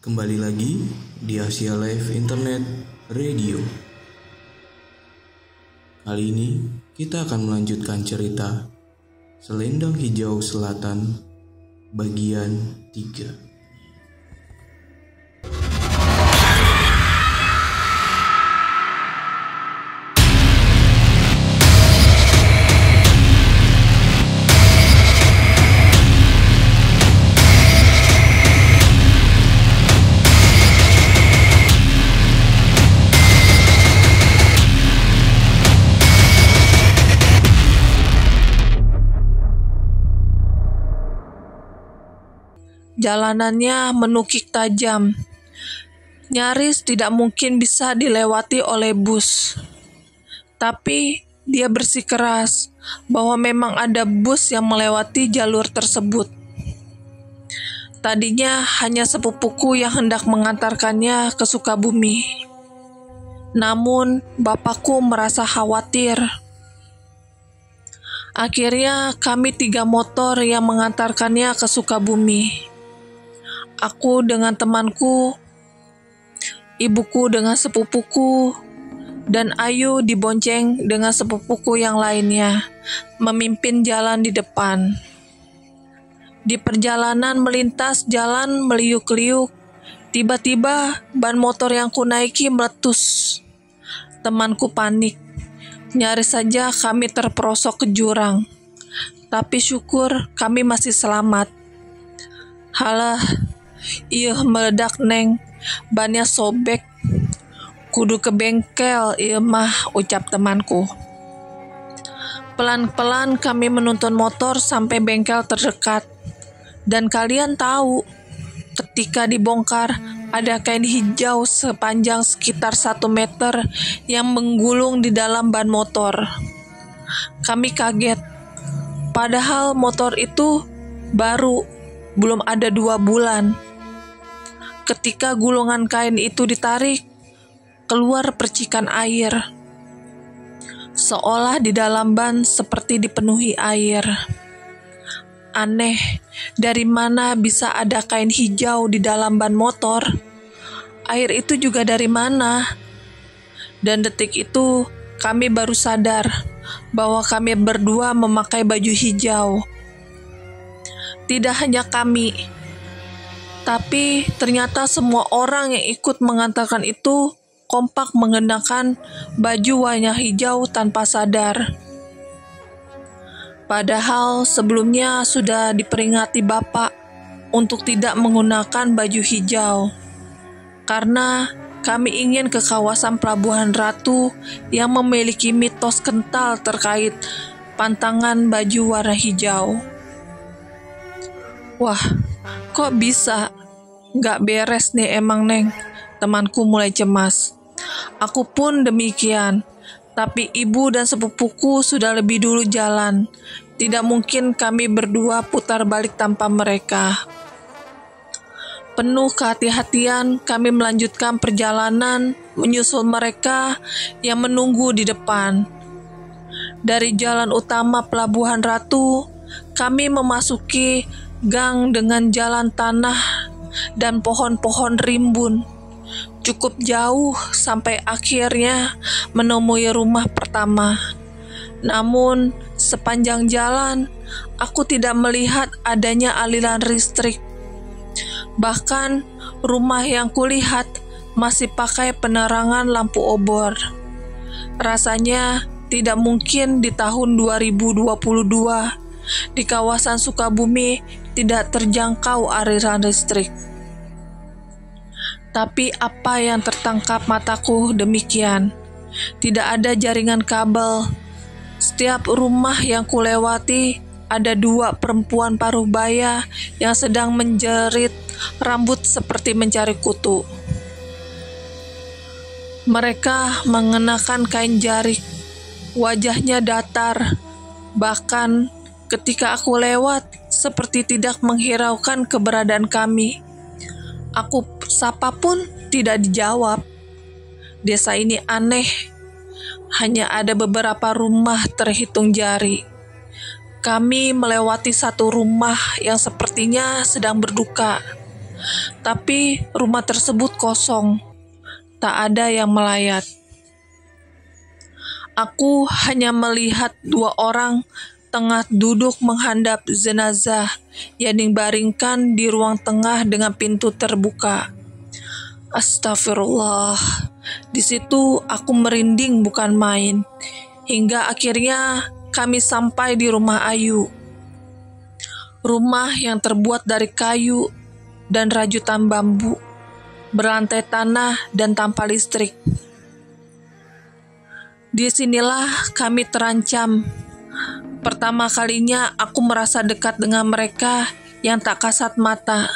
Kembali lagi di Asia Live Internet Radio. Kali ini kita akan melanjutkan cerita Selendang Hijau Selatan bagian 3. Jalanannya menukik tajam, nyaris tidak mungkin bisa dilewati oleh bus. Tapi dia bersikeras bahwa memang ada bus yang melewati jalur tersebut. Tadinya hanya sepupuku yang hendak mengantarkannya ke Sukabumi. Namun bapakku merasa khawatir. Akhirnya kami 3 motor yang mengantarkannya ke Sukabumi. Aku dengan temanku, ibuku dengan sepupuku, dan Ayu dibonceng dengan sepupuku yang lainnya, memimpin jalan di depan. Di perjalanan melintas jalan meliuk-liuk, tiba-tiba ban motor yang kunaiki meletus. Temanku panik, nyaris saja kami terperosok ke jurang. Tapi syukur kami masih selamat. Halah, iya meledak neng, bannya sobek. Kudu ke bengkel, iya mah, ucap temanku. Pelan-pelan kami menuntun motor sampai bengkel terdekat. Dan kalian tahu, ketika dibongkar, ada kain hijau sepanjang sekitar 1 meter yang menggulung di dalam ban motor. Kami kaget, padahal motor itu baru, belum ada 2 bulan. Ketika gulungan kain itu ditarik, keluar percikan air. Seolah di dalam ban seperti dipenuhi air. Aneh, dari mana bisa ada kain hijau di dalam ban motor? Air itu juga dari mana? Dan detik itu, kami baru sadar bahwa kami berdua memakai baju hijau. Tidak hanya kami, tapi ternyata semua orang yang ikut mengantarkan itu kompak mengenakan baju warna hijau tanpa sadar. Padahal sebelumnya sudah diperingati Bapak untuk tidak menggunakan baju hijau. Karena kami ingin ke kawasan Pelabuhan Ratu yang memiliki mitos kental terkait pantangan baju warna hijau. Wah, kok bisa? Nggak beres nih emang neng, temanku mulai cemas. Aku pun demikian, tapi ibu dan sepupuku sudah lebih dulu jalan. Tidak mungkin kami berdua putar balik tanpa mereka. Penuh kehati-hatian kami melanjutkan perjalanan menyusul mereka yang menunggu di depan. Dari jalan utama Pelabuhan Ratu, kami memasuki gang dengan jalan tanah dan pohon-pohon rimbun. Cukup jauh sampai akhirnya menemui rumah pertama. Namun sepanjang jalan aku tidak melihat adanya aliran listrik. Bahkan rumah yang kulihat masih pakai penerangan lampu obor. Rasanya tidak mungkin di tahun 2022 di kawasan Sukabumi tidak terjangkau aliran listrik. Tapi apa yang tertangkap mataku demikian. Tidak ada jaringan kabel. Setiap rumah yang kulewati ada 2 perempuan paruh baya yang sedang menjerit rambut seperti mencari kutu. Mereka mengenakan kain jarik. Wajahnya datar. Bahkan ketika aku lewat, seperti tidak menghiraukan keberadaan kami. Aku sapa pun tidak dijawab. Desa ini aneh. Hanya ada beberapa rumah terhitung jari. Kami melewati satu rumah yang sepertinya sedang berduka. tapi rumah tersebut kosong, tak ada yang melayat. Aku hanya melihat 2 orang tengah duduk menghadap jenazah yang dibaringkan di ruang tengah dengan pintu terbuka. Astagfirullah, di situ aku merinding bukan main. Hingga akhirnya kami sampai di rumah Ayu. Rumah yang terbuat dari kayu dan rajutan bambu, berlantai tanah dan tanpa listrik. Di sinilah kami terancam. Pertama kalinya aku merasa dekat dengan mereka yang tak kasat mata.